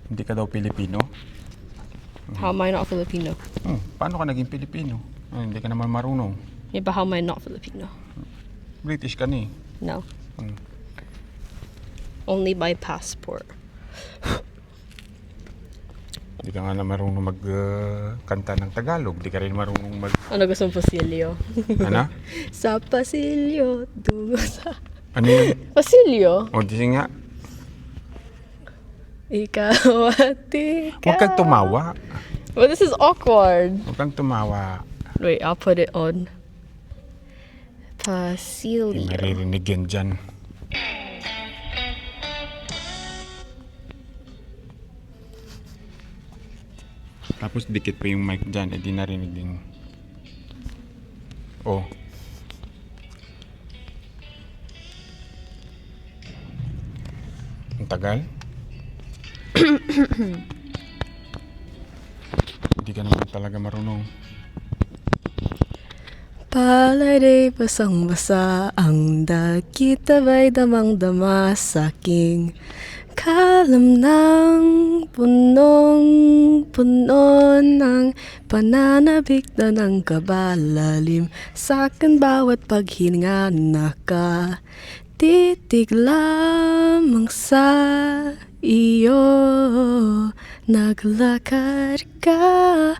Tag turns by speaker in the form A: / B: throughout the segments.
A: Hindi ka daw Pilipino?
B: How am I not Filipino?
A: Paano ka naging Pilipino? Hindi ka naman marunong.
B: Yeah, but how am I not Filipino?
A: British ka ni.
B: No.
A: Hmm.
B: Only by passport.
A: Hindi ka nga na marunong magkanta ng Tagalog. Hindi ka rin marunong mag...
B: Ano gusto mong pasilyo?
A: Ano?
B: Sa pasilyo, dungo sa...
A: Ano yun?
B: Pasilyo?
A: O, di nga.
B: Ikaw at ikaw.
A: Huwag kang tumawa.
B: But this is awkward.
A: Huwag kang tumawa.
B: Wait, I'll put it on.
A: Hindi
B: Pasilyo.
A: maririnig yan dyan. Tapos dikit pa yung mic dyan, di narinig din. Oh. Ang tagal? Hindi ka naman talaga marunong.
B: Palay day basang-basa ang dagkit abay damang-dama sa aking kalam ng punong-puno ng pananabik na ng kabalalim sa akin bawat paghinga nakatitig lamang sa iyo. Naglakad ka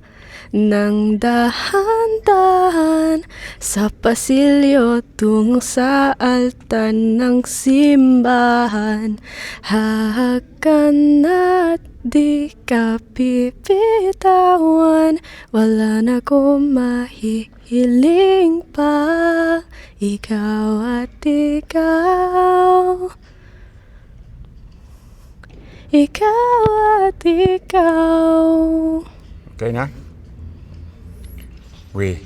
B: nang dahan-dahan sa pasilyo tungo sa altar ng simbahan. Hahakan at di ka pipitawan, wala na kong mahihiling pa. Ikaw at ikaw, ikaw at ikaw.
A: Okay na? Weh.